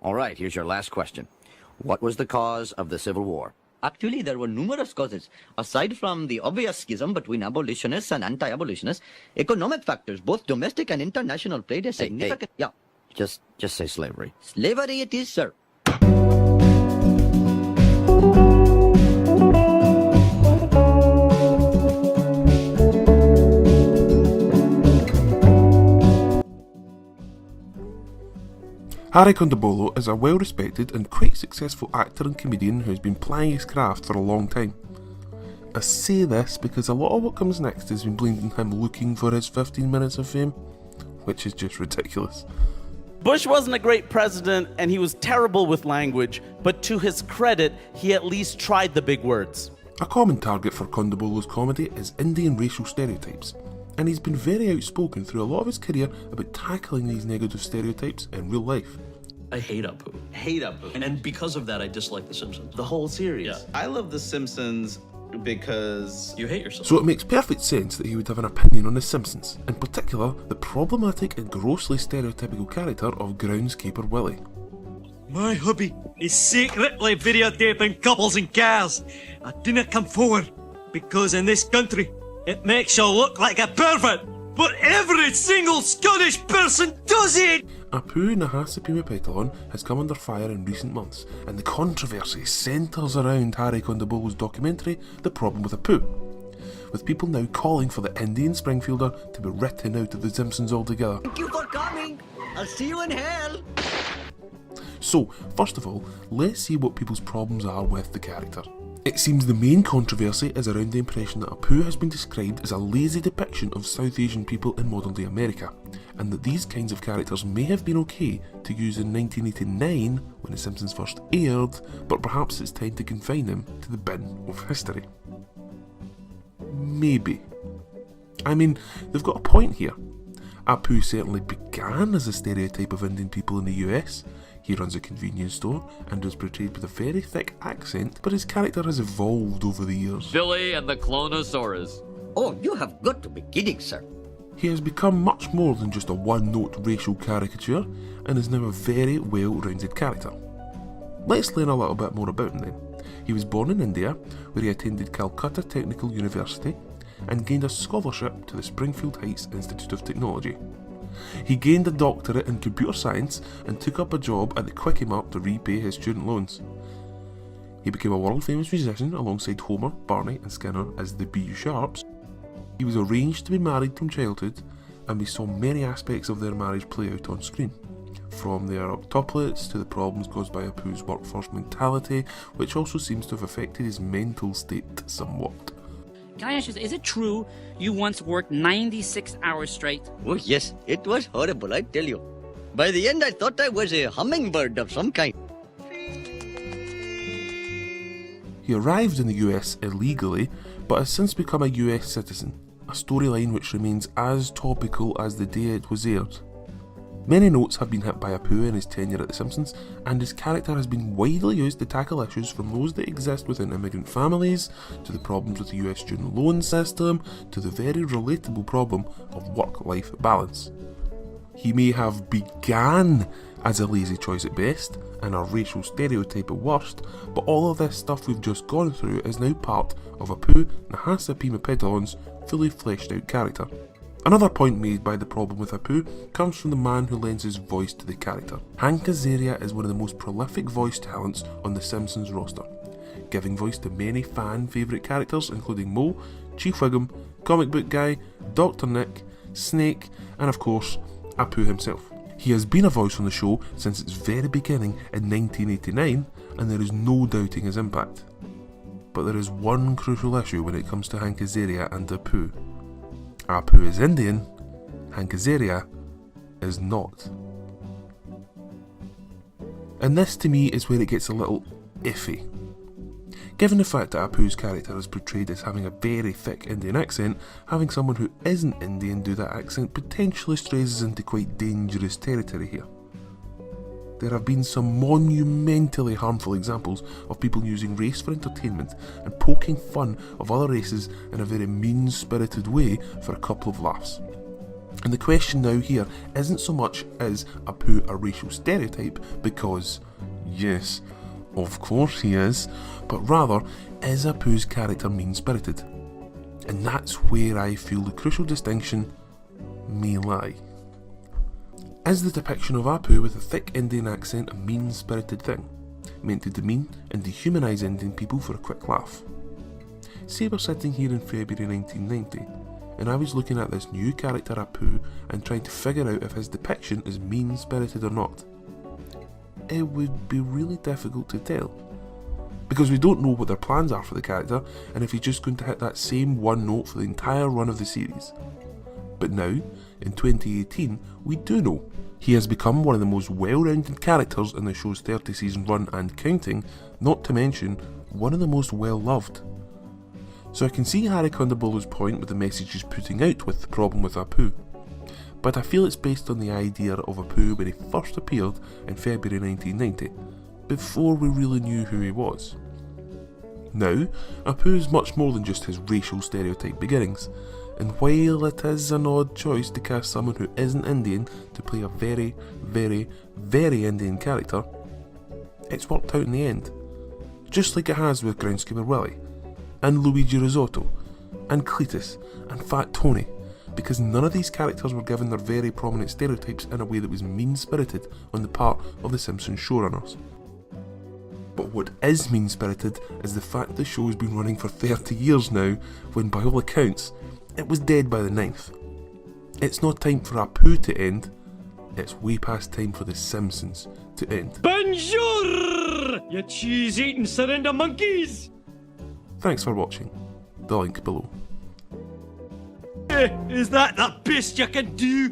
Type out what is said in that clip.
All right, here's your last question. What was the cause of the Civil War? Actually, there were numerous causes. Aside from the obvious schism between abolitionists and anti-abolitionists, economic factors, both domestic and international, played a significant... Yeah. Just say slavery. Slavery it is, sir. Harry Condabolo is a well-respected and quite successful actor and comedian who has been plying his craft for a long time. I say this because a lot of what comes next has been blamed on him looking for his 15 minutes of fame, which is just ridiculous. Bush wasn't a great president and he was terrible with language, but to his credit, he at least tried the big words. A common target for Condabolo's comedy is Indian racial stereotypes, and he's been very outspoken through a lot of his career about tackling these negative stereotypes in real life. I hate Apu. Hate Apu. And because of that, I dislike The Simpsons. The whole series. Yeah. I love The Simpsons because... You hate yourself. So it makes perfect sense that he would have an opinion on The Simpsons, in particular the problematic and grossly stereotypical character of Groundskeeper Willie. My hubby is secretly videotaping couples in cars. I dinna come forward because in this country it makes you look like a pervert, but every single Scottish person does it! Apu Nahasapeemapetalon has come under fire in recent months, and the controversy centres around Harry Condabolo's documentary The Problem with Apu, with people now calling for the Indian Springfielder to be written out of The Simpsons altogether. Thank you for coming. I'll see you in hell. So, first of all, let's see what people's problems are with the character. It seems the main controversy is around the impression that Apu has been described as a lazy depiction of South Asian people in modern day America, and that these kinds of characters may have been okay to use in 1989 when The Simpsons first aired, but perhaps it's time to confine them to the bin of history. Maybe. I mean, they've got a point here. Apu certainly began as a stereotype of Indian people in the US. He runs a convenience store and is portrayed with a very thick accent, but his character has evolved over the years. Billy and the Clonosaurus. Oh, you have got to be kidding, sir. He has become much more than just a one-note racial caricature, and is now a very well-rounded character. Let's learn a little bit more about him then. He was born in India, where he attended Calcutta Technical University, and gained a scholarship to the Springfield Heights Institute of Technology. He gained a doctorate in computer science and took up a job at the Quickie Mart to repay his student loans. He became a world-famous musician alongside Homer, Barney and Skinner as the B. Sharps. He was arranged to be married from childhood, and we saw many aspects of their marriage play out on screen. From their octuplets to the problems caused by Apu's workforce mentality, which also seems to have affected his mental state somewhat. Can I ask you, is it true you once worked 96 hours straight? Oh, yes. It was horrible, I tell you. By the end, I thought I was a hummingbird of some kind. He arrived in the US illegally, but has since become a US citizen, a storyline which remains as topical as the day it was aired. Many notes have been hit by Apu in his tenure at The Simpsons, and his character has been widely used to tackle issues from those that exist within immigrant families, to the problems with the US student loan system, to the very relatable problem of work-life balance. He may have began as a lazy choice at best, and a racial stereotype at worst, but all of this stuff we've just gone through is now part of Apu Nahasapeemapetalon's fully fleshed out character. Another point made by the problem with Apu comes from the man who lends his voice to the character. Hank Azaria is one of the most prolific voice talents on The Simpsons roster, giving voice to many fan favourite characters including Moe, Chief Wiggum, Comic Book Guy, Dr. Nick, Snake, and of course, Apu himself. He has been a voice on the show since its very beginning in 1989, and there is no doubting his impact. But there is one crucial issue when it comes to Hank Azaria and Apu. Apu is Indian, Hank Azaria is not. And this to me is where it gets a little iffy. Given the fact that Apu's character is portrayed as having a very thick Indian accent, having someone who isn't Indian do that accent potentially strays us into quite dangerous territory here. There have been some monumentally harmful examples of people using race for entertainment and poking fun of other races in a very mean-spirited way for a couple of laughs. And the question now here isn't so much is Apu a racial stereotype, because yes, of course he is, but rather is Apu's character mean-spirited? And that's where I feel the crucial distinction may lie. Is the depiction of Apu with a thick Indian accent a mean-spirited thing, meant to demean and dehumanise Indian people for a quick laugh? Say we're sitting here in February 1990, and I was looking at this new character Apu and trying to figure out if his depiction is mean-spirited or not. It would be really difficult to tell, because we don't know what their plans are for the character and if he's just going to hit that same one note for the entire run of the series. But now, in 2018, we do know. He has become one of the most well-rounded characters in the show's 30-season run and counting, not to mention one of the most well-loved. So I can see Harry Kondabolo's point with the message he's putting out with the problem with Apu, but I feel it's based on the idea of Apu when he first appeared in February 1990, before we really knew who he was. Now, Apu is much more than just his racial stereotype beginnings, and while it is an odd choice to cast someone who isn't Indian to play a very, very, very Indian character, it's worked out in the end, just like it has with Groundskeeper Willie, and Luigi Risotto, and Cletus, and Fat Tony, because none of these characters were given their very prominent stereotypes in a way that was mean-spirited on the part of the Simpsons showrunners. But what is mean-spirited is the fact the show has been running for 30 years now, when by all accounts, it was dead by the 9th. It's not time for Apu to end, it's way past time for the Simpsons to end. Bonjour, you cheese-eating surrender monkeys! Thanks for watching. The link below. Is that the best you can do?